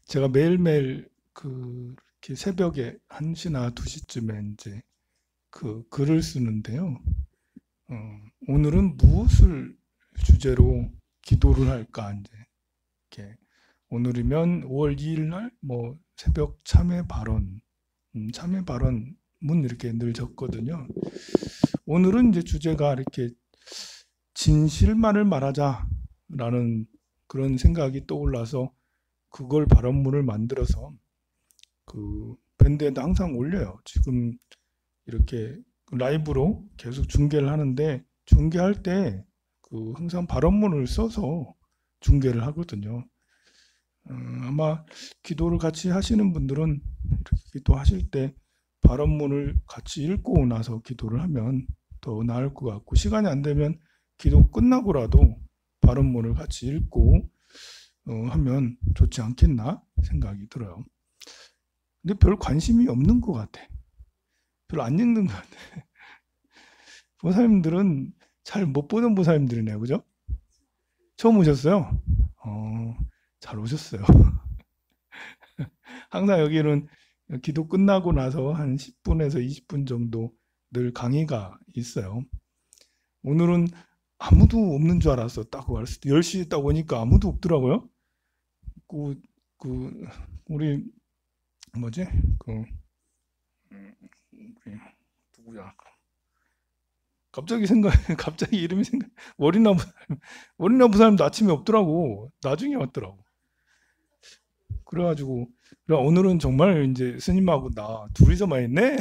제가 매일매일 이렇게 새벽에 1시나 2시쯤에 이제 글을 쓰는데요. 오늘은 무엇을 주제로 기도를 할까 이제 이렇게 오늘이면 5월 2일 날 뭐 새벽 참회 발언, 참회 발언문 이렇게 늘 적거든요. 오늘은 이제 주제가 이렇게 진실만을 말하자라는 그런 생각이 떠올라서 그걸 발언문을 만들어서 밴드에도 항상 올려요. 지금 이렇게 라이브로 계속 중계를 하는데 중계할 때 항상 발언문을 써서 중계를 하거든요. 아마 기도를 같이 하시는 분들은 이렇게 기도하실 때 발언문을 같이 읽고 나서 기도를 하면 더 나을 것 같고 시간이 안 되면 기도 끝나고라도 발언문을 같이 읽고 하면 좋지 않겠나 생각이 들어요. 근데 별 관심이 없는 것 같아. 별로 안 읽는 것 같아. 보살님들은 잘 못 보는 보살님들이네요. 그죠? 처음 오셨어요? 어, 잘 오셨어요. 항상 여기는 기도 끝나고 나서 한 10분에서 20분 정도 늘 강의가 있어요. 오늘은 아무도 없는 줄 알았어. 딱 10시에 딱 오니까 아무도 없더라고요. 그, 우리, 뭐지? 누구야? 갑자기 갑자기 이름이 월이나무 사람, 월이나무 사람도 아침에 없더라고. 나중에 왔더라고. 그래가지고, 그래, 오늘은 정말 이제 스님하고 나 둘이서만 했네?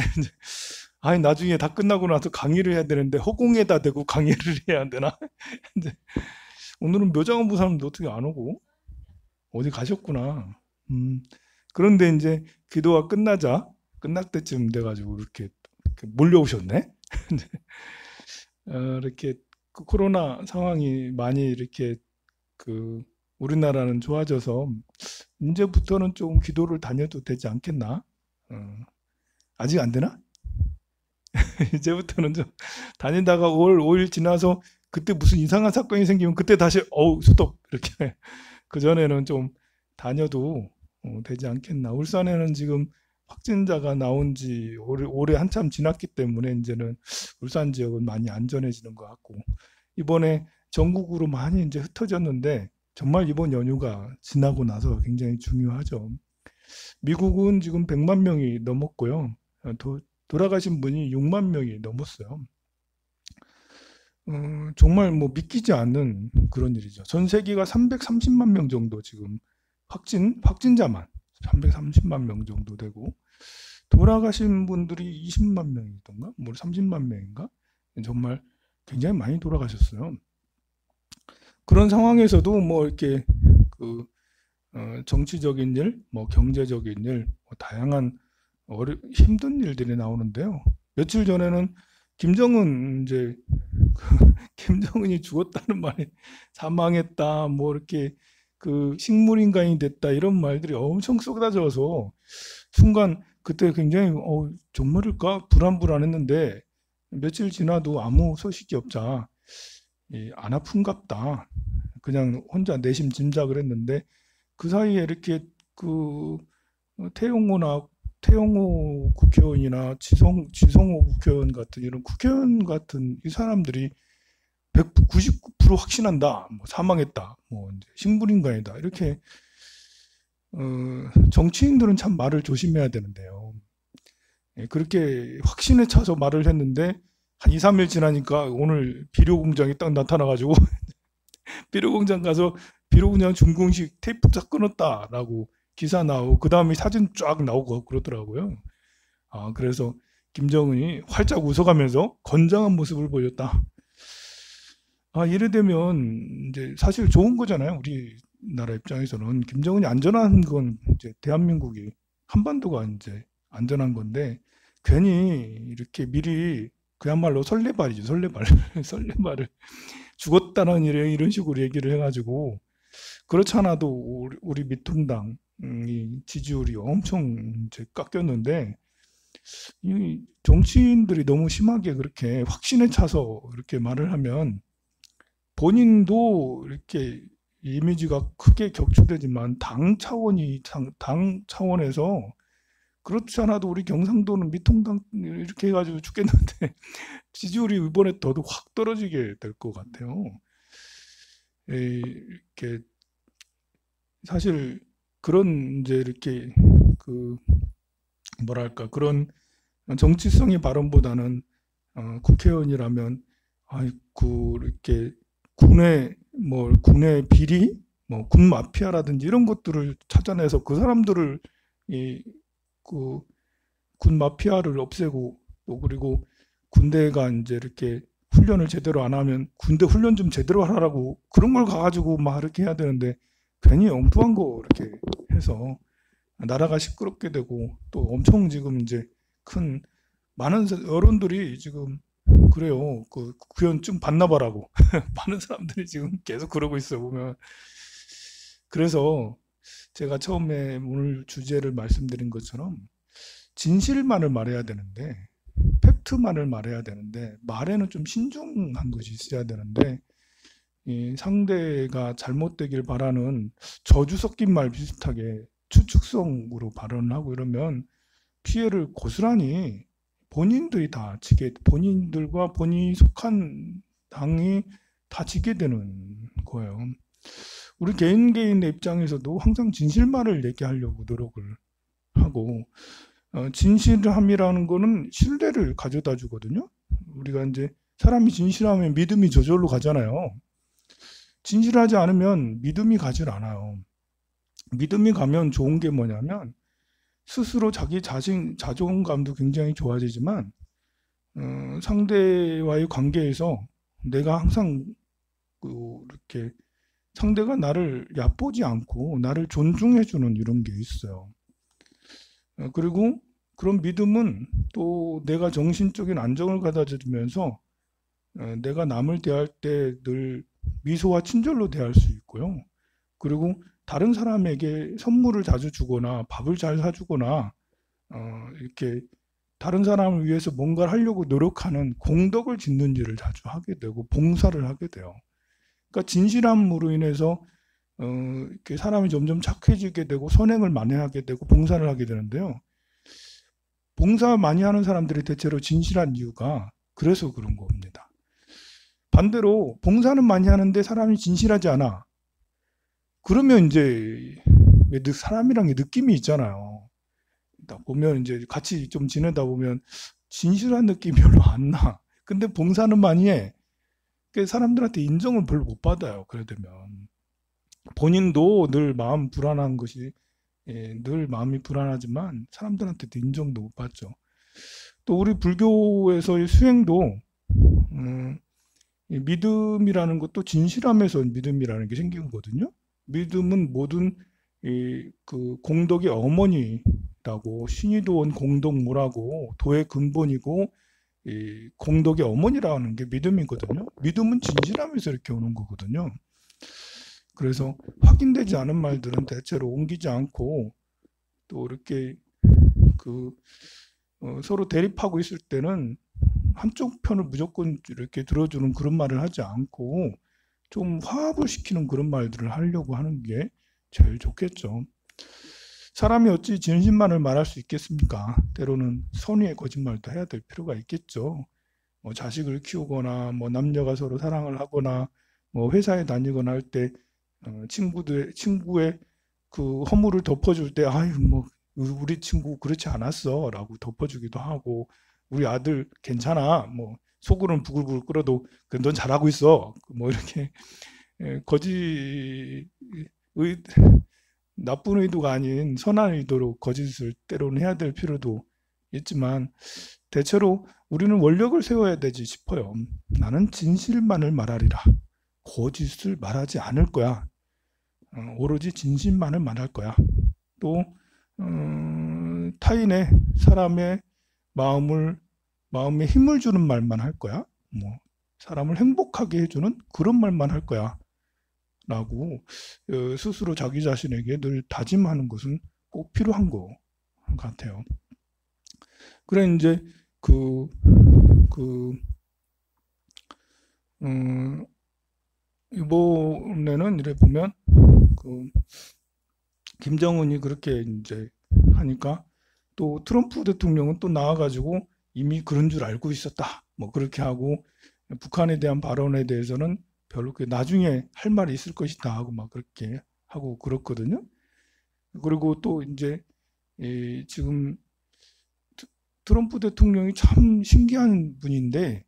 아니, 나중에 다 끝나고 나서 강의를 해야 되는데, 허공에다 대고 강의를 해야 되나? 이제 오늘은 묘장원부 사람도 어떻게 안 오고, 어디 가셨구나. 음, 그런데 이제 기도가 끝날 때쯤 돼가지고 이렇게 몰려오셨네? 이렇게 코로나 상황이 많이 이렇게 그 우리나라는 좋아져서 이제부터는 좀 기도를 다녀도 되지 않겠나? 어, 아직 안 되나? 이제부터는 좀 다니다가 5월 5일 지나서 그때 무슨 이상한 사건이 생기면 그때 다시 어우 스톱 이렇게 그 전에는 좀 다녀도 되지 않겠나? 울산에는 지금 확진자가 나온 지 올해 한참 지났기 때문에 이제는 울산 지역은 많이 안전해지는 것 같고 이번에 전국으로 많이 이제 흩어졌는데 정말 이번 연휴가 지나고 나서 굉장히 중요하죠. 미국은 지금 100만 명이 넘었고요. 돌아가신 분이 6만 명이 넘었어요. 정말 뭐 믿기지 않는 그런 일이죠. 전 세계가 330만 명 정도 지금 확진자만 330만 명 정도 되고 돌아가신 분들이 20만 명이던가 뭐 30만 명인가 정말 굉장히 많이 돌아가셨어요. 그런 상황에서도 뭐 이렇게 그 정치적인 일, 뭐 경제적인 일, 뭐 다양한 힘든 일들이 나오는데요. 며칠 전에는 김정은 이제 김정은이 죽었다는 말이 사망했다, 뭐 이렇게 식물인간이 됐다 이런 말들이 엄청 쏟아져서 순간 그때 굉장히 정말일까 불안불안했는데 며칠 지나도 아무 소식이 없자 안 아픈갑다. 그냥 혼자 내심 짐작을 했는데 그 사이에 이렇게 그 태용호나 태용호 국회의원이나 지성호 국회의원 같은 이런 국회의원 같은 이 사람들이 199% 확신한다, 뭐 사망했다, 뭐 식물인간이다 이렇게 정치인들은 참 말을 조심해야 되는데요. 그렇게 확신에 차서 말을 했는데 한 2, 3일 지나니까 오늘 비료공장이 딱 나타나가지고 비료공장 가서 비료공장 준공식 테이프 쫙 끊었다라고 기사 나오고 그 다음에 사진 쫙 나오고 그러더라고요. 그래서 김정은이 활짝 웃어가면서 건장한 모습을 보였다. 이래 되면 이제 사실 좋은 거잖아요. 우리나라 입장에서는 김정은이 안전한 건 이제 대한민국이 한반도가 이제 안전한 건데 괜히 이렇게 미리 그야말로 설레발이죠. 설레발. 설레발을 죽었다는 이런 식으로 얘기를 해가지고 그렇지 않아도 우리 미통당 지지율이 엄청 이제 깎였는데 이 정치인들이 너무 심하게 그렇게 확신에 차서 이렇게 말을 하면 본인도 이렇게 이미지가 크게 격추되지만 당 차원에서 그렇지 않아도 우리 경상도는 미통당 이렇게 해가지고 죽겠는데 지지율이 이번에 더더욱 확 떨어지게 될 것 같아요. 이렇게 사실 그런 이제 이렇게 그 뭐랄까 그런 정치성의 발언보다는 국회의원이라면 아이고 이렇게 군의 비리 군 마피아라든지 이런 것들을 찾아내서 그 사람들을 그 군 마피아를 없애고 또 그리고 군대가 이제 이렇게 훈련을 제대로 안 하면 군대 훈련 좀 제대로 하라고 그런 걸 가가지고 막 이렇게 해야 되는데 괜히 엉뚱한 거 이렇게 해서 나라가 시끄럽게 되고 또 엄청 지금 이제 큰 많은 여론들이 지금 그래요. 그 구현증 받나 봐라고 많은 사람들이 지금 계속 그러고 있어 보면. 그래서 제가 처음에 오늘 주제를 말씀드린 것처럼 진실만을 말해야 되는데 팩트만을 말해야 되는데 말에는 좀 신중한 것이 있어야 되는데 이 상대가 잘못되길 바라는 저주 섞인 말 비슷하게 추측성으로 발언을 하고 이러면 피해를 고스란히 본인들이 다 지게 본인들과 본인이 속한 당이 다 지게 되는 거예요. 우리 개인의 입장에서도 항상 진실만을 얘기하려고 노력을 하고 진실함이라는 거는 신뢰를 가져다 주거든요. 우리가 이제 사람이 진실하면 믿음이 저절로 가잖아요. 진실하지 않으면 믿음이 가질 않아요. 믿음이 가면 좋은 게 뭐냐면 스스로 자기 자존감도 굉장히 좋아지지만 상대와의 관계에서 내가 항상 이렇게 상대가 나를 얕보지 않고 나를 존중해주는 이런 게 있어요. 그리고 그런 믿음은 또 내가 정신적인 안정을 가져다 주면서 내가 남을 대할 때 늘 미소와 친절로 대할 수 있고요. 그리고 다른 사람에게 선물을 자주 주거나 밥을 잘 사주거나 이렇게 다른 사람을 위해서 뭔가를 하려고 노력하는 공덕을 짓는 일을 자주 하게 되고 봉사를 하게 돼요. 그러니까 진실함으로 인해서 이렇게 사람이 점점 착해지게 되고 선행을 많이 하게 되고 봉사를 하게 되는데요. 봉사 많이 하는 사람들이 대체로 진실한 이유가 그래서 그런 겁니다. 반대로 봉사는 많이 하는데 사람이 진실하지 않아. 그러면 이제 왜 사람이랑 느낌이 있잖아요. 보면 이제 같이 좀 지내다 보면 진실한 느낌이 별로 안 나. 근데 봉사는 많이 해. 사람들한테 인정을 별로 못 받아요. 그래 되면 본인도 늘 마음 불안한 것이 늘 마음이 불안하지만 사람들한테도 인정도 못 받죠. 또 우리 불교에서의 수행도 믿음이라는 것도 진실함에서 믿음이라는 게 생긴 거거든요. 믿음은 모든 그 공덕의 어머니라고 신이 도온 공덕무라고 도의 근본이고 이 공덕의 어머니라는 게 믿음이거든요. 믿음은 진실함에서 이렇게 오는 거거든요. 그래서 확인되지 않은 말들은 대체로 옮기지 않고 또 이렇게 서로 대립하고 있을 때는 한쪽 편을 무조건 이렇게 들어주는 그런 말을 하지 않고 좀 화합을 시키는 그런 말들을 하려고 하는 게 제일 좋겠죠. 사람이 어찌 진실만을 말할 수 있겠습니까? 때로는 선의의 거짓말도 해야 될 필요가 있겠죠. 자식을 키우거나 남녀가 서로 사랑을 하거나 회사에 다니거나 할 때 친구의 그 허물을 덮어줄 때 아유 우리 친구 그렇지 않았어 라고 덮어주기도 하고 우리 아들 괜찮아 속으로는 부글부글 끓어도 넌 잘하고 있어 이렇게 나쁜 의도가 아닌 선한 의도로 거짓을 때로는 해야 될 필요도 있지만 대체로 우리는 원력을 세워야 되지 싶어요. 나는 진실만을 말하리라. 거짓을 말하지 않을 거야. 오로지 진실만을 말할 거야. 또 타인의 사람의 마음에 힘을 주는 말만 할 거야. 사람을 행복하게 해주는 그런 말만 할 거야. 라고 스스로 자기 자신에게 늘 다짐하는 것은 꼭 필요한 것 같아요. 그래 이제 이번에는 이래 보면 그 김정은이 그렇게 이제 하니까 또 트럼프 대통령은 또 나와가지고 이미 그런 줄 알고 있었다. 뭐 그렇게 하고 북한에 대한 발언에 대해서는 별로 그 나중에 할 말이 있을 것이다 하고 막 그렇게 하고 그렇거든요. 그리고 또 이제 지금 트럼프 대통령이 참 신기한 분인데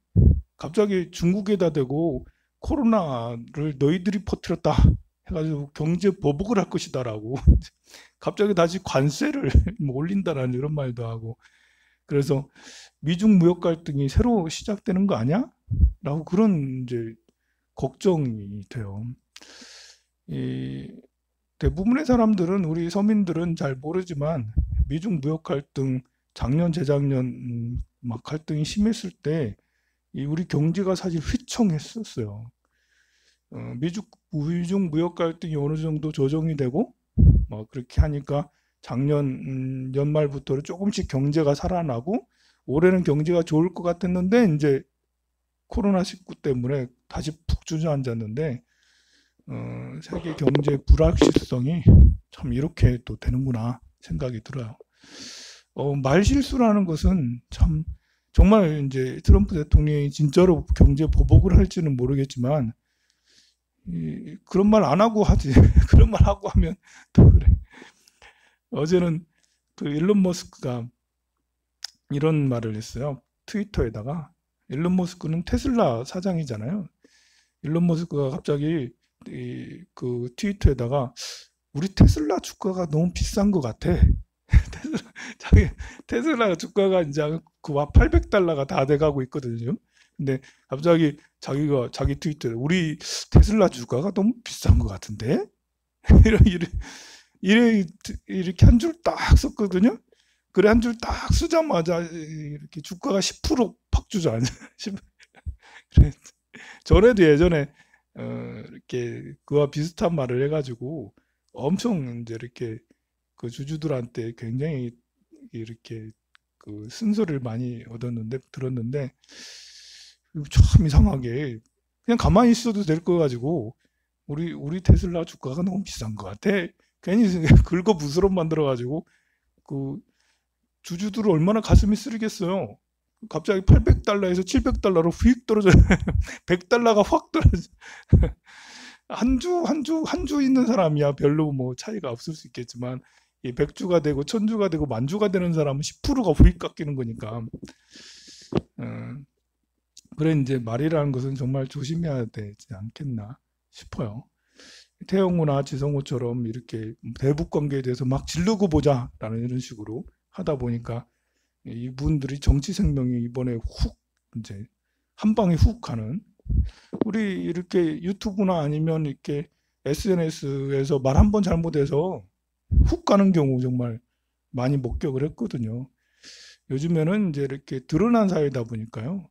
갑자기 중국에다 대고 코로나를 너희들이 퍼뜨렸다 해가지고 경제 보복을 할 것이다라고 갑자기 다시 관세를 올린다라는 이런 말도 하고 그래서 미중 무역 갈등이 새로 시작되는 거 아니야? 라고 그런 이제 걱정이 돼요. 이 대부분의 사람들은 우리 서민들은 잘 모르지만 미중 무역 갈등 작년 재작년 막 갈등이 심했을 때 이 우리 경제가 사실 휘청했었어요. 미중 무역 갈등이 어느 정도 조정이 되고 뭐 그렇게 하니까 작년 연말부터 조금씩 경제가 살아나고 올해는 경제가 좋을 것 같았는데 이제 코로나19 때문에 다시 푹 주저앉았는데 세계 경제 불확실성이 참 이렇게 또 되는구나 생각이 들어요. 말실수라는 것은 참 정말 이제 트럼프 대통령이 진짜로 경제 보복을 할지는 모르겠지만 그런 말 안 하고 하지. 그런 말 하고 하면 또 그래. 어제는 그 일론 머스크가 이런 말을 했어요. 트위터에다가 일론 머스크는 테슬라 사장이잖아요. 일론 머스크가 갑자기 그 트위터에다가 우리 테슬라 주가가 너무 비싼 것 같아. 테슬라 주가가 이제 그와 800달러가 다 돼가고 있거든요. 근데 갑자기 자기 트위터에 우리 테슬라 주가가 너무 비싼 것 같은데 이렇게 한 줄 딱 썼거든요. 그래 한 줄 딱 쓰자마자 이렇게 주가가 10%팍 주저앉아. 전에도 예전에 이렇게 그와 비슷한 말을 해가지고 엄청 이제 이렇게 그 주주들한테 굉장히 이렇게 그 쓴소리를 많이 들었는데 참 이상하게 그냥 가만히 있어도 될 거 가지고 우리 테슬라 주가가 너무 비싼 것 같아. 괜히 긁어 부스럼 만들어 가지고 그 주주들은 얼마나 가슴이 쓰리겠어요. 갑자기 800달러에서 700달러로 휙 떨어져 100달러가 확 떨어져. 한 주 있는 사람이야 별로 뭐 차이가 없을 수 있겠지만 이 100주가 되고 1000주가 되고 만주가 되는 사람은 10%가 휙 깎이는 거니까. 그래 이제 말이라는 것은 정말 조심해야 되지 않겠나 싶어요. 태영호나 지성호처럼 이렇게 대북 관계에 대해서 막 질르고 보자라는 이런 식으로 하다 보니까 이분들이 정치 생명이 이번에 훅 이제 한 방에 훅 가는 우리 이렇게 유튜브나 아니면 이렇게 SNS에서 말 한 번 잘못해서 훅 가는 경우 정말 많이 목격을 했거든요. 요즘에는 이제 이렇게 드러난 사회다 보니까요.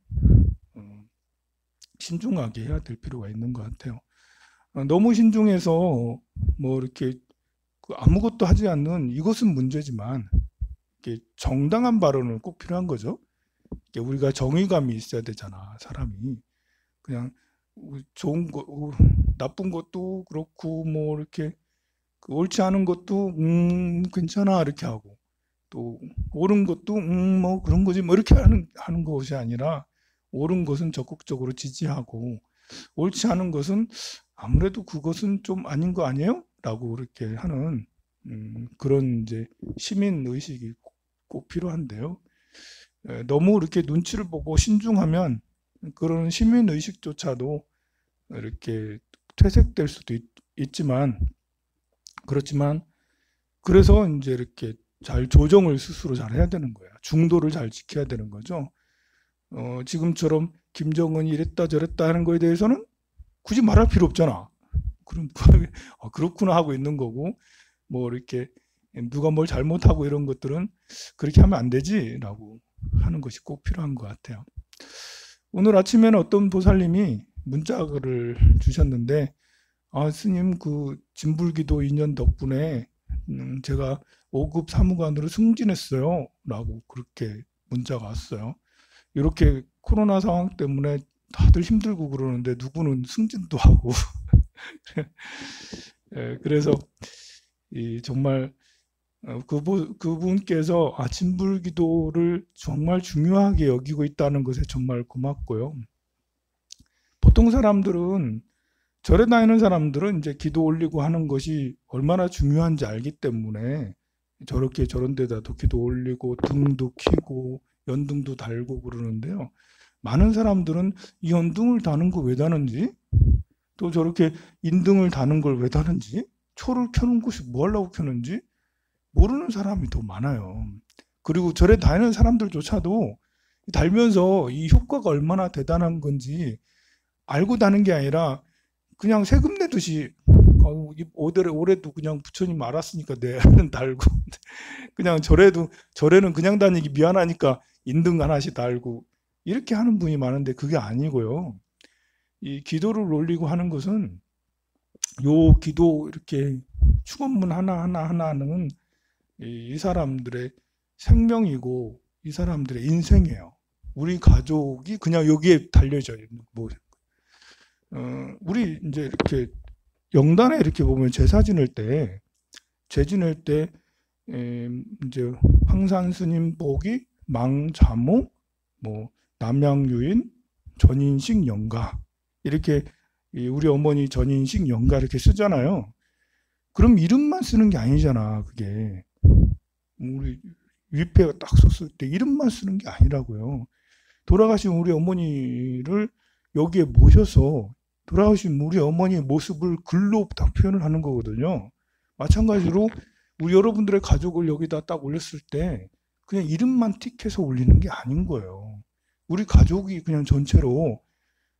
신중하게 해야 될 필요가 있는 것 같아요. 너무 신중해서 뭐 이렇게 아무것도 하지 않는 이것은 문제지만 이렇게 정당한 발언은 꼭 필요한 거죠. 우리가 정의감이 있어야 되잖아, 사람이. 그냥 좋은 거, 나쁜 것도 그렇고 뭐 이렇게 옳지 않은 것도 괜찮아 이렇게 하고 또 옳은 것도 뭐 그런 거지 뭐 이렇게 하는 것이 아니라 옳은 것은 적극적으로 지지하고 옳지 않은 것은 아무래도 그것은 좀 아닌 거 아니에요? 라고 이렇게 하는 그런 이제 시민 의식이 꼭 필요한데요. 너무 이렇게 눈치를 보고 신중하면 그런 시민 의식조차도 이렇게 퇴색될 수도 있지만 그렇지만 그래서 이제 이렇게 잘 조정을 스스로 잘 해야 되는 거야. 중도를 잘 지켜야 되는 거죠. 지금처럼 김정은이 이랬다 저랬다 하는 거에 대해서는 굳이 말할 필요 없잖아. 그럼 그렇구나 하고 있는 거고 뭐 이렇게 누가 뭘 잘못하고 이런 것들은 그렇게 하면 안 되지라고 하는 것이 꼭 필요한 것 같아요. 오늘 아침에는 어떤 보살님이 문자를 주셨는데 스님 그 진불기도 인연 덕분에 제가 5급 사무관으로 승진했어요 라고 그렇게 문자가 왔어요. 이렇게 코로나 상황 때문에 다들 힘들고 그러는데 누구는 승진도 하고 예, 그래서 정말 그분께서 진불기도를 정말 중요하게 여기고 있다는 것에 정말 고맙고요. 보통 사람들은 절에 다니는 사람들은 이제 기도 올리고 하는 것이 얼마나 중요한지 알기 때문에 저렇게 저런 데다도 기도 올리고 등도 켜고 연등도 달고 그러는데요. 많은 사람들은 이 연등을 다는 거 왜 다는지, 또 저렇게 인등을 다는 걸 왜 다는지, 초를 켜는 것이 뭐 하려고 켜는지 모르는 사람이 더 많아요. 그리고 절에 다니는 사람들조차도 달면서 이 효과가 얼마나 대단한 건지 알고 다는 게 아니라 그냥 세금 내듯이 올해도 그냥 부처님 알았으니까 내는 달고 그냥 절에는 그냥 다니기 미안하니까 인등 하나씩 달고 이렇게 하는 분이 많은데 그게 아니고요. 이 기도를 올리고 하는 것은 요 기도 이렇게 축원문 하나하나는 이 사람들의 생명이고 이 사람들의 인생이에요. 우리 가족이 그냥 여기에 달려져 있는 뭐 우리 이제 이렇게 영단에 이렇게 보면 제사 지낼 때 이제 황산 스님 복이 망자모 뭐 남양유인 전인식 영가 이렇게 우리 어머니 전인식 영가 이렇게 쓰잖아요. 그럼 이름만 쓰는 게 아니잖아. 그게 우리 위패가 딱 썼을 때 이름만 쓰는 게 아니라고요. 돌아가신 우리 어머니를 여기에 모셔서 돌아가신 우리 어머니의 모습을 글로 딱 표현을 하는 거거든요. 마찬가지로 우리 여러분들의 가족을 여기다 딱 올렸을 때 그냥 이름만 틱해서 올리는 게 아닌 거예요. 우리 가족이 그냥 전체로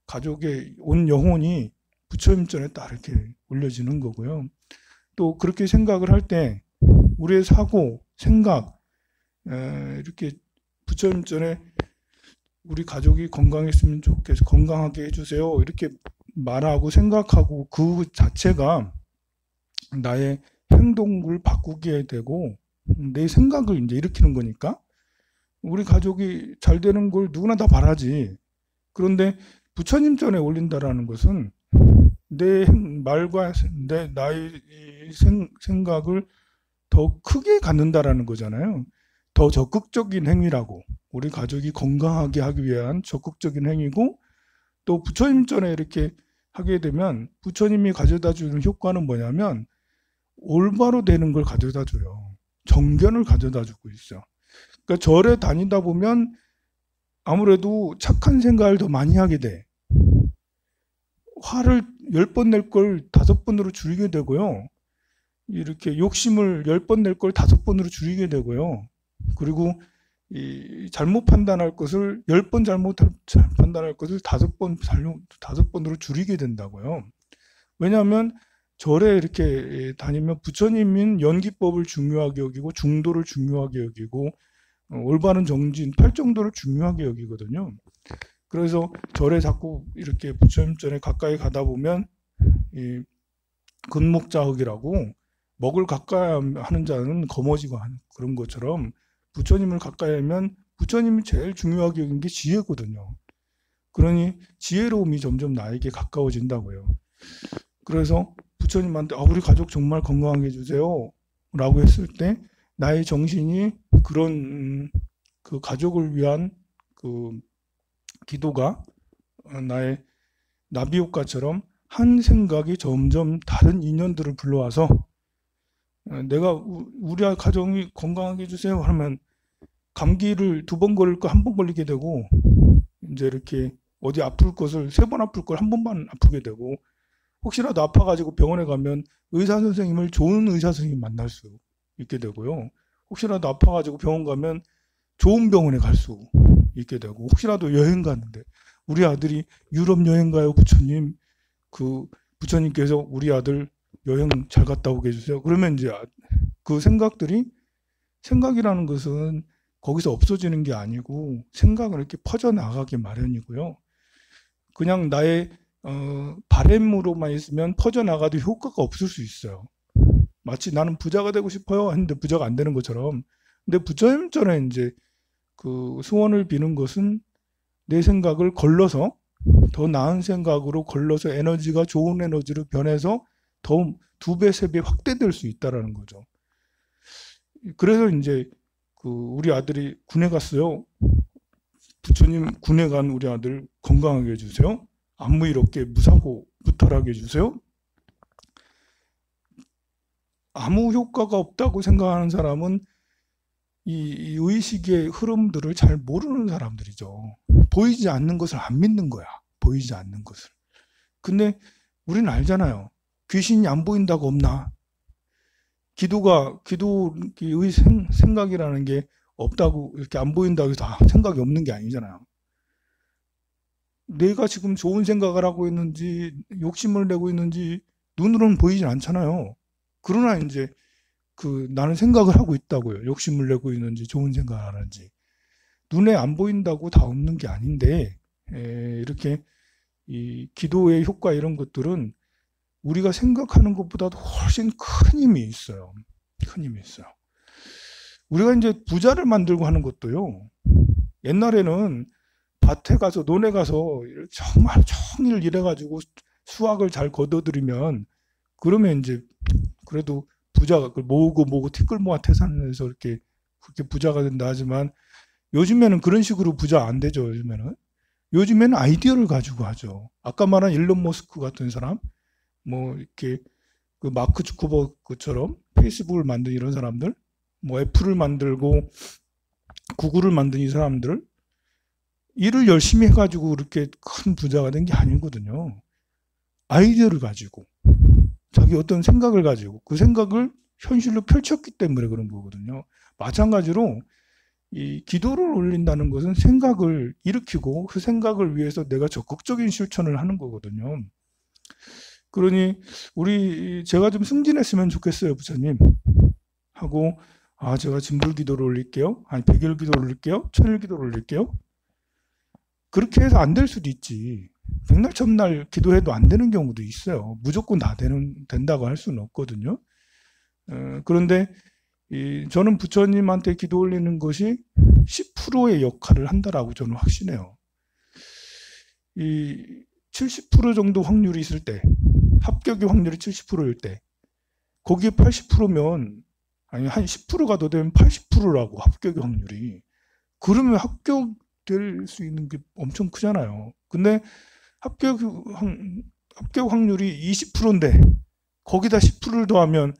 가족의 온 영혼이 부처님 전에 딱 이렇게 올려지는 거고요. 또 그렇게 생각을 할 때 우리의 사고, 생각 이렇게 부처님 전에 우리 가족이 건강했으면 좋겠어, 건강하게 해주세요 이렇게 말하고 생각하고 그 자체가 나의 행동을 바꾸게 되고 내 생각을 이제 일으키는 거니까 우리 가족이 잘 되는 걸 누구나 다 바라지. 그런데 부처님 전에 올린다라는 것은 내 말과 나의 생각을 더 크게 갖는다라는 거잖아요. 더 적극적인 행위라고. 우리 가족이 건강하게 하기 위한 적극적인 행위고 또 부처님 전에 이렇게 하게 되면 부처님이 가져다 주는 효과는 뭐냐면 올바로 되는 걸 가져다 줘요. 정견을 가져다 주고 있어. 그러니까 절에 다니다 보면 아무래도 착한 생각을 더 많이 하게 돼. 화를 10번 낼 걸 5번으로 줄이게 되고요. 이렇게 욕심을 10번 낼 걸 5번으로 줄이게 되고요. 그리고 잘못 판단할 것을 10번 잘못 판단할 것을 5번으로 줄이게 된다고요. 왜냐하면 절에 이렇게 다니면 부처님인 연기법을 중요하게 여기고 중도를 중요하게 여기고 올바른 정진, 팔정도를 중요하게 여기거든요. 그래서 절에 자꾸 이렇게 부처님 전에 가까이 가다 보면 이 근목자흑이라고 먹을 가까이 하는 자는 거머쥐가 하는 그런 것처럼 부처님을 가까이 하면 부처님이 제일 중요하게 여긴 게 지혜거든요. 그러니 지혜로움이 점점 나에게 가까워진다고요. 그래서 부처님한테 우리 가족 정말 건강하게 해주세요 라고 했을 때 나의 정신이 그런 그 가족을 위한 그 기도가 나의 나비효과처럼 한 생각이 점점 다른 인연들을 불러와서 내가 우리 가정이 건강하게 해주세요 하면 감기를 2번 걸릴 거 1번 걸리게 되고 이제 이렇게 어디 아플 것을 3번 아플 걸 1번만 아프게 되고 혹시라도 아파가지고 병원에 가면 의사 선생님을 좋은 의사 선생님 만날 수 있게 되고요. 혹시라도 아파가지고 병원 가면 좋은 병원에 갈 수 있게 되고 혹시라도 여행 가는데 우리 아들이 유럽 여행 가요 부처님 그 부처님께서 우리 아들 여행 잘 갔다 오게 해주세요. 그러면 이제 그 생각이라는 것은 거기서 없어지는 게 아니고 생각을 이렇게 퍼져나가기 마련이고요. 그냥 나의 바램으로만 있으면 퍼져나가도 효과가 없을 수 있어요. 마치 나는 부자가 되고 싶어요 했는데 부자가 안 되는 것처럼. 근데 부처님 전에 이제 그 소원을 비는 것은 내 생각을 걸러서 더 나은 생각으로 걸러서 에너지가 좋은 에너지로 변해서 더 2배, 3배 확대될 수 있다라는 거죠. 그래서 이제 우리 아들이 군에 갔어요. 부처님, 군에 간 우리 아들 건강하게 해주세요. 아무 일 없게 무사고 무탈하게 해주세요. 아무 효과가 없다고 생각하는 사람은 이 의식의 흐름들을 잘 모르는 사람들이죠. 보이지 않는 것을 안 믿는 거야. 보이지 않는 것을. 근데 우리는 알잖아요. 귀신이 안 보인다고 없나? 기도의 생각이라는 게 없다고, 이렇게 안 보인다고 해서 생각이 없는 게 아니잖아요. 내가 지금 좋은 생각을 하고 있는지, 욕심을 내고 있는지, 눈으로는 보이진 않잖아요. 그러나 이제, 나는 생각을 하고 있다고요. 욕심을 내고 있는지, 좋은 생각을 하는지. 눈에 안 보인다고 다 없는 게 아닌데, 이렇게, 이 기도의 효과 이런 것들은 우리가 생각하는 것보다도 훨씬 큰 힘이 있어요. 큰 힘이 있어요. 우리가 이제 부자를 만들고 하는 것도요. 옛날에는 밭에 가서 논에 가서 정말 종일 일해가지고 수확을 잘 거둬들이면 그러면 이제 그래도 부자가 모으고 티끌 모아 태산해서 이렇게 그렇게 부자가 된다 하지만 요즘에는 그런 식으로 부자 안 되죠. 요즘에는 아이디어를 가지고 하죠. 아까 말한 일론 머스크 같은 사람, 뭐 이렇게 마크 주커버그처럼 페이스북을 만든 이런 사람들, 뭐 애플을 만들고 구글을 만든 이 사람들 일을 열심히 해가지고 그렇게 큰 부자가 된 게 아니거든요. 아이디어를 가지고 자기 어떤 생각을 가지고 그 생각을 현실로 펼쳤기 때문에 그런 거거든요. 마찬가지로 이 기도를 올린다는 것은 생각을 일으키고 그 생각을 위해서 내가 적극적인 실천을 하는 거거든요. 그러니 제가 좀 승진했으면 좋겠어요, 부처님. 하고 제가 진불 기도를 올릴게요. 아니 100일 기도를 올릴게요. 1000일 기도를 올릴게요. 그렇게 해서 안 될 수도 있지. 백날 첫날 기도해도 안 되는 경우도 있어요. 무조건 다 된다고 할 수는 없거든요. 그런데 저는 부처님한테 기도 올리는 것이 10%의 역할을 한다라고 저는 확신해요. 이 70% 정도 확률이 있을 때, 합격의 확률이 70%일 때, 거기에 80%면, 아니, 한 10%가 더 되면 80%라고, 합격의 확률이. 그러면 합격될 수 있는 게 엄청 크잖아요. 근데 합격 확률이 20%인데, 거기다 10%를 더하면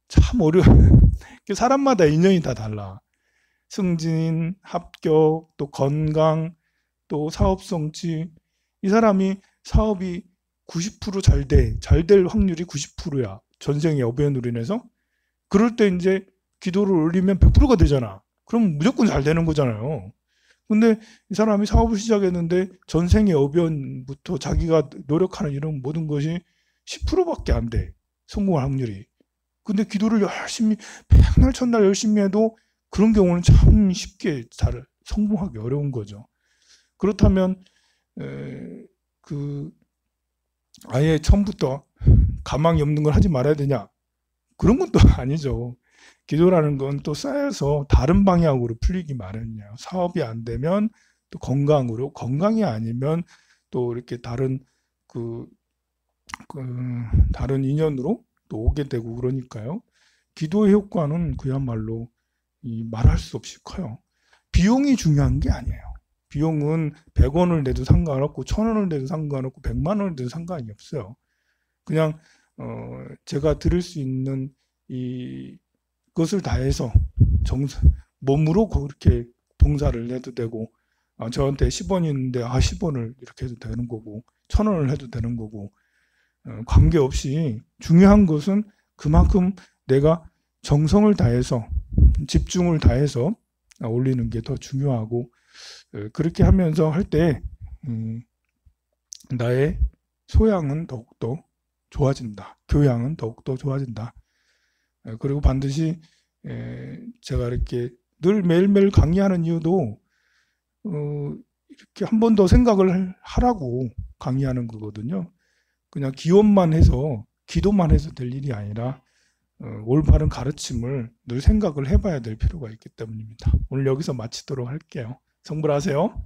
참 어려워요. 사람마다 인연이 다 달라. 승진, 합격, 또 건강, 또 사업 성취. 이 사람이 사업이 90% 잘 될 확률이 90%야. 전생의 어변으로 인해서. 그럴 때 이제 기도를 올리면 100%가 되잖아. 그럼 무조건 잘 되는 거잖아요. 근데 이 사람이 사업을 시작했는데 전생의 어변부터 자기가 노력하는 이런 모든 것이 10%밖에 안 돼. 성공할 확률이. 근데 기도를 열심히 백날 첫날 열심히 해도 그런 경우는 참 쉽게 잘 성공하기 어려운 거죠. 그렇다면 아예 처음부터 가망이 없는 걸 하지 말아야 되냐? 그런 것도 아니죠. 기도라는 건 또 쌓여서 다른 방향으로 풀리기 마련이에요. 사업이 안 되면 또 건강으로, 건강이 아니면 또 이렇게 다른 다른 인연으로 또 오게 되고 그러니까요. 기도의 효과는 그야말로 말할 수 없이 커요. 비용이 중요한 게 아니에요. 비용은 100원을 내도 상관없고 1000원을 내도 상관없고 100만 원을 내도 상관이 없어요. 그냥 제가 드릴 수 있는 그것을 다해서 몸으로 그렇게 봉사를 해도 되고 저한테 10원이 있는데 10원을 이렇게 해도 되는 거고 1000원을 해도 되는 거고 관계없이 중요한 것은 그만큼 내가 정성을 다해서 집중을 다해서 올리는 게 더 중요하고 그렇게 하면서 할 때 나의 소양은 더욱더 좋아진다. 교양은 더욱더 좋아진다. 그리고 반드시 제가 이렇게 늘 매일매일 강의하는 이유도 이렇게 한 번 더 생각을 하라고 강의하는 거거든요. 그냥 기원만 해서 기도만 해서 될 일이 아니라 올바른 가르침을 늘 생각을 해봐야 될 필요가 있기 때문입니다. 오늘 여기서 마치도록 할게요. 성불하세요.